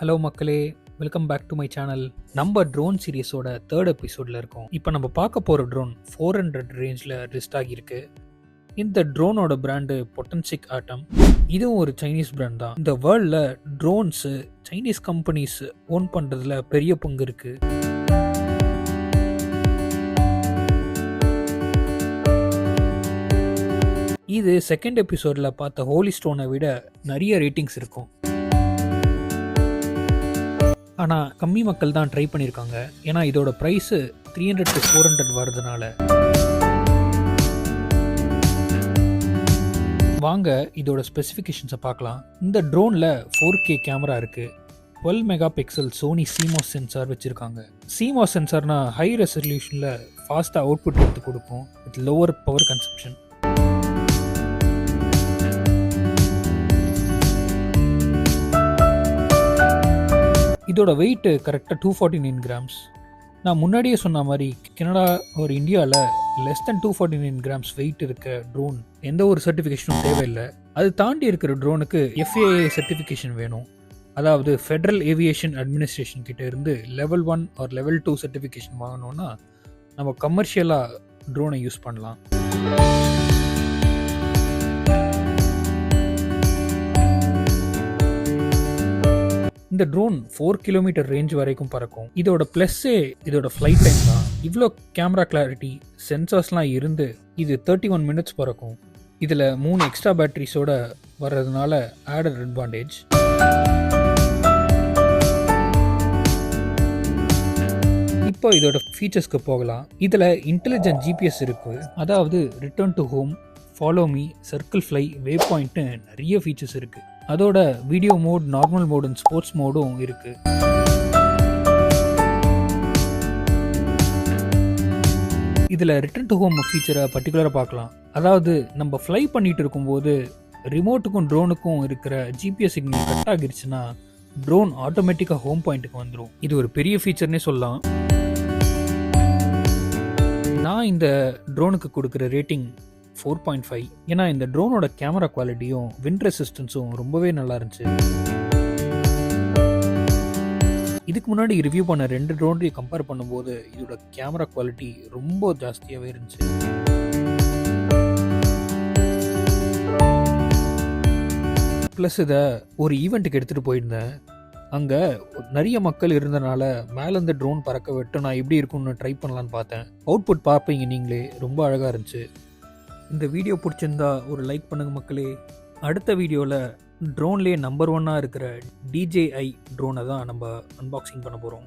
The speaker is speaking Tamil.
ஹலோ மக்களே, welcome back to my channel. நம்ம ட்ரோன் சீரிஸோட 3rd எபிசோடில் இருக்கோம். இப்போ நம்ம பார்க்க போகிற ட்ரோன் 400 ரேஞ்சில் லிஸ்ட் ஆகியிருக்கு. இந்த ட்ரோனோட பிராண்டு பொட்டன்சிக் ஆட்டம். இதுவும் ஒரு சைனீஸ் பிராண்ட் தான். இந்த வேர்ல்டில் ட்ரோன்ஸு சைனீஸ் கம்பெனிஸ் ஓன் பண்ணுறதுல பெரிய பங்கு இருக்குது. இது செகண்ட் எபிசோடில் பார்த்த ஹோலி ஸ்டோனை விட நிறைய ரேட்டிங்ஸ் இருக்கும். ஆனால் கம்மி மக்கள் தான் ட்ரை பண்ணியிருக்காங்க. ஏன்னா இதோட ப்ரைஸு 300 to 400 வரதுனால. வாங்க இதோட ஸ்பெசிஃபிகேஷன்ஸை பார்க்கலாம். இந்த ட்ரோனில் 4K கேமரா இருக்குது. 12 mega pixel Sony CMOS sensor வச்சுருக்காங்க. CMOS சென்சார்னா ஹை ரெசல்யூஷனில் ஃபாஸ்ட்டாக அவுட்புட் எடுத்து கொடுக்கும் வித் லோவர் பவர் கன்சப்ஷன். இதோட வெயிட்டு கரெக்டாக 249 கிராம்ஸ். நான் முன்னாடியே சொன்ன மாதிரி கனடா ஒரு இந்தியாவில் லெஸ் தென் 249 கிராம்ஸ் வெயிட் இருக்க ட்ரோன் எந்த ஒரு சர்டிஃபிகேஷனும் தேவையில்லை. அது தாண்டி இருக்கிற ட்ரோனுக்கு FAA சர்டிஃபிகேஷன் வேணும். அதாவது ஃபெடரல் ஏவியேஷன் அட்மினிஸ்ட்ரேஷன் கிட்ட இருந்து level 1 or level 2 சர்டிஃபிகேஷன் வாங்கணும்னா நம்ம கமர்ஷியலாக ட்ரோனை யூஸ் பண்ணலாம். இந்த ட்ரோன் 4 கிலோமீட்டர் ரேஞ்ச் வரைக்கும் பறக்கும். இதோட ப்ளஸ்ஸே இதோட ஃப்ளைட் டைம் தான். இவ்வளோ கேமரா கிளாரிட்டி சென்சார்ஸ்லாம் இருந்து இது 31 மினிட்ஸ் பறக்கும். இதில் 3 எக்ஸ்ட்ரா பேட்டரிஸோட வர்றதுனால ஆடட் அட்வான்டேஜ். இப்போ இதோட ஃபீச்சர்ஸ்க்கு போகலாம். இதில் இன்டெலிஜென்ட் GPS இருக்குது. அதாவது return to home, follow me, circle fly, way பாயிண்ட்னு நிறைய ஃபீச்சர்ஸ் இருக்குது. அதோட video mode, normal mode and sports மோடும் இருக்குது. இதில் ரிட்டர்ன் டு ஹோம் ஃபீச்சரை பர்டிகுலராக பார்க்கலாம். அதாவது நம்ம ஃப்ளை பண்ணிட்டு இருக்கும்போது ரிமோட்டுக்கும் ட்ரோனுக்கும் இருக்கிற GPS சிக்னல் கட் ஆகிருச்சுன்னா ட்ரோன் ஆட்டோமேட்டிக்காக ஹோம் பாயிண்ட்டுக்கு வந்துடும். இது ஒரு பெரிய ஃபீச்சர்னே சொல்லலாம். நான் இந்த ட்ரோனுக்கு கொடுக்குற ரேட்டிங் 4.5. ஏன்னா இந்த ட்ரோனோட கேமரா குவாலிட்டியும் விண்ட் ரெசிஸ்டன்ஸும் ரொம்பவே நல்லா இருந்துச்சு. இதுக்கு முன்னாடி ரிவ்யூ பண்ண 2 ட்ரோனையும் கம்பேர் பண்ணும்போது இதோட கேமரா குவாலிட்டி ரொம்ப ஜாஸ்தியாகவே இருந்துச்சு. ப்ளஸ் இதை ஒரு ஈவெண்ட்டுக்கு எடுத்துகிட்டு போயிருந்தேன். அங்கே நிறைய மக்கள் இருந்தனால மேலேருந்து ட்ரோன் பறக்க விட்டு நான் எப்படி இருக்கும்னு ட்ரை பண்ணலான்னு பார்த்தேன். அவுட்புட் பார்ப்பீங்க நீங்களே, ரொம்ப அழகாக இருந்துச்சு. இந்த வீடியோ பிடிச்சிருந்தா ஒரு லைக் பண்ணுங்கள் மக்களே. அடுத்த வீடியோவில் ட்ரோன்லேயே நம்பர் 1 இருக்கிற DJI ட்ரோனை தான் நம்ம அன்பாக்சிங் பண்ண போகிறோம்.